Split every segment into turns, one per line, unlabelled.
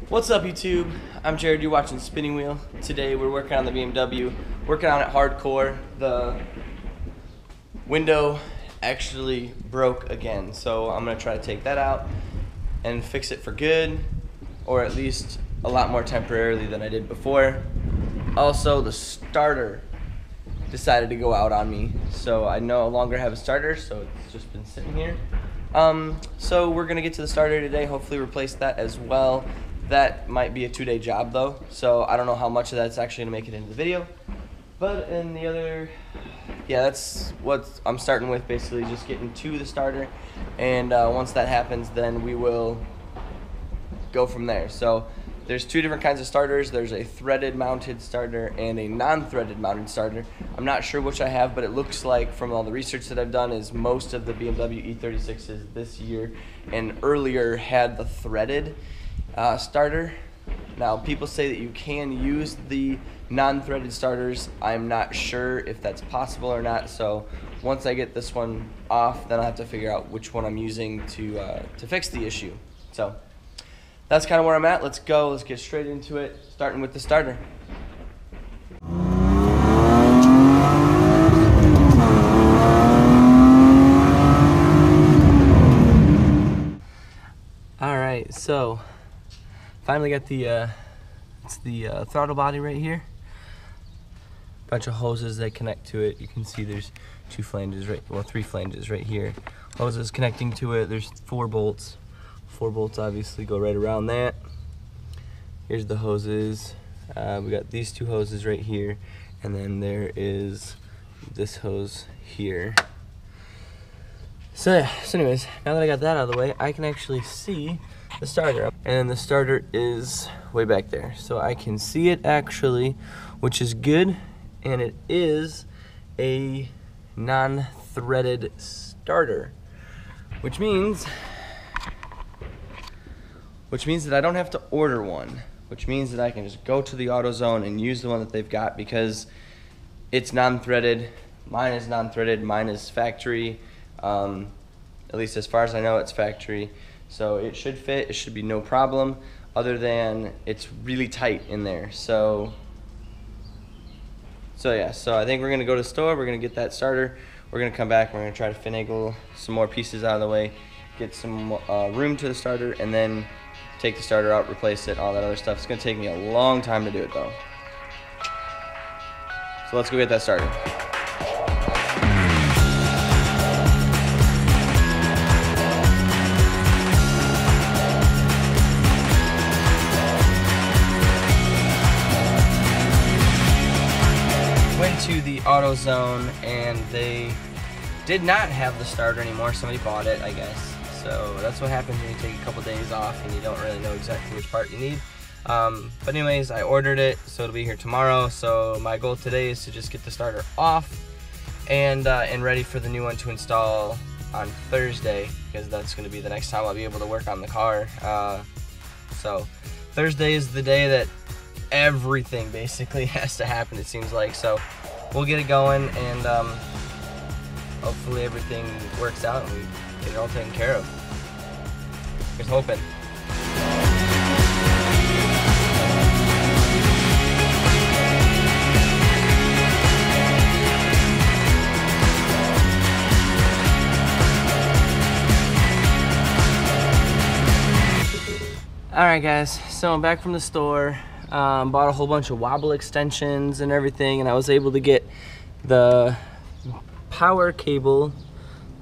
What's up, YouTube? I'm Jared, you're watching Spinning Wheel. Today we're working on the BMW, working on it hardcore. The window actually broke again, so I'm gonna try to take that out and fix it for good, or at least a lot more temporarily than I did before. Also, the starter decided to go out on me, so I no longer have a starter, so it's just been sitting here. So we're gonna get to the starter today, hopefully replace that as well. That might be a 2-day job though, so I don't know how much of that's actually gonna make it into the video. But in the other, yeah, that's what I'm starting with, basically just getting to the starter. And once that happens, then we will go from there. So there's two different kinds of starters. There's a threaded mounted starter and a non-threaded mounted starter. I'm not sure which I have, but it looks like from all the research that I've done is most of the BMW E36s this year and earlier had the threaded starter. Now, people say that you can use the non-threaded starters. I'm not sure if that's possible or not, so once I get this one off, then I'll have to figure out which one I'm using to fix the issue. So that's kind of where I'm at. Let's go. Let's get straight into it, starting with the starter. All right, so finally got the it's the throttle body right here. Bunch of hoses that connect to it. You can see there's two flanges three flanges right here. Hoses connecting to it. There's 4 bolts. 4 bolts obviously go right around that. Here's the hoses. We got these 2 hoses right here, and then there is this hose here. So yeah, so anyways, now that I got that out of the way, I can actually see the starter. And the starter is way back there. So I can see it actually, which is good. And it is a non-threaded starter, which means that I don't have to order one, which means that I can just go to the AutoZone and use the one that they've got because it's non-threaded. Mine is non-threaded, mine is factory. At least as far as I know, it's factory. So it should fit, it should be no problem, other than it's really tight in there. So yeah, so I think we're gonna go to the store, we're gonna get that starter, we're gonna come back, we're gonna try to finagle some more pieces out of the way, get some room to the starter, and then take the starter out, replace it, all that other stuff. It's gonna take me a long time to do it though. So let's go get that started. Went to the AutoZone and they did not have the starter anymore. Somebody bought it, I guess. So that's what happens when you take a couple days off and you don't really know exactly which part you need. But anyways, I ordered it, so it'll be here tomorrow. So my goal today is to just get the starter off and ready for the new one to install on Thursday, because that's going to be the next time I'll be able to work on the car. So Thursday is the day that everything basically has to happen, it seems like. So we'll get it going, and hopefully everything works out and we get it all taken care of. Just hoping. Alright guys, so I'm back from the store. Bought a whole bunch of wobble extensions and everything, and I was able to get the power cable,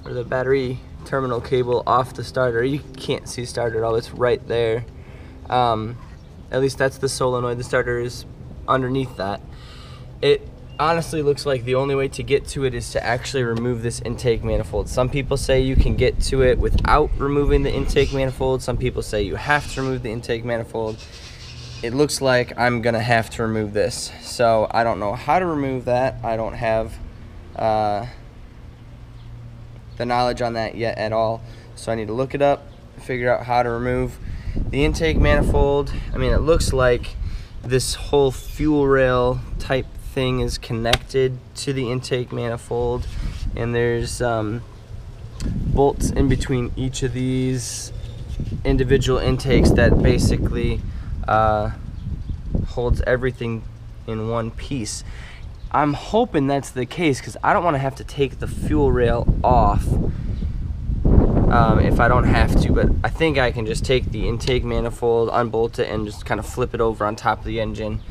or the battery terminal cable, off the starter. You can't see starter at all, it's right there. At least that's the solenoid. The starter is underneath that. It honestly looks like the only way to get to it is to actually remove this intake manifold. Some people say you can get to it without removing the intake manifold. Some people say you have to remove the intake manifold. It looks like I'm gonna have to remove this. So I don't know how to remove that. I don't have the knowledge on that yet at all. So I need to look it up, figure out how to remove the intake manifold. I mean, it looks like this whole fuel rail type thing is connected to the intake manifold, and there's bolts in between each of these individual intakes that basically holds everything in one piece. I'm hoping that's the case because I don't want to have to take the fuel rail off if I don't have to, but I think I can just take the intake manifold, unbolt it, and just kind of flip it over on top of the engine.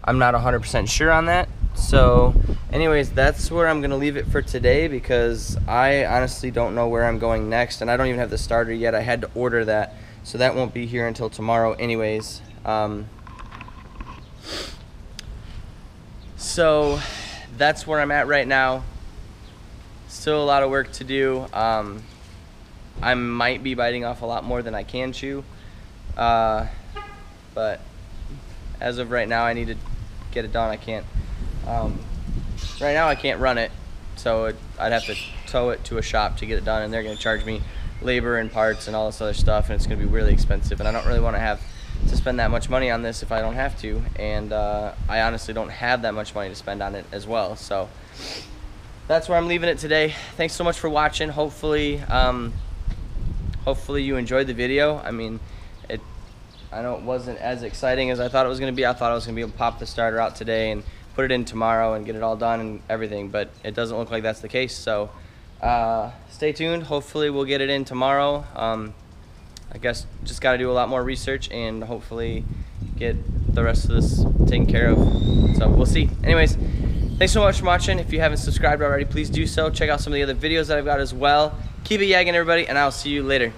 I'm not 100% sure on that. So anyways, that's where I'm gonna leave it for today because I honestly don't know where I'm going next, and I don't even have the starter yet. I had to order that, so that won't be here until tomorrow anyways. So that's where I'm at right now. Still a lot of work to do. I might be biting off a lot more than I can chew, but as of right now, I need to get it done. I can't. Right now I can't run it, so I'd have to tow it to a shop to get it done, and they're going to charge me labor and parts and all this other stuff, and it's going to be really expensive, and I don't really want to have to spend that much money on this if I don't have to, and I honestly don't have that much money to spend on it as well. So that's where I'm leaving it today. Thanks so much for watching. Hopefully you enjoyed the video. I mean, I know it wasn't as exciting as I thought it was going to be. I thought I was going to be able to pop the starter out today and put it in tomorrow and get it all done and everything, but it doesn't look like that's the case. So stay tuned. Hopefully we'll get it in tomorrow. I guess just got to do a lot more research and hopefully get the rest of this taken care of. So we'll see. Anyways, thanks so much for watching. If you haven't subscribed already, please do so. Check out some of the other videos that I've got as well. Keep it yagging, everybody, and I'll see you later.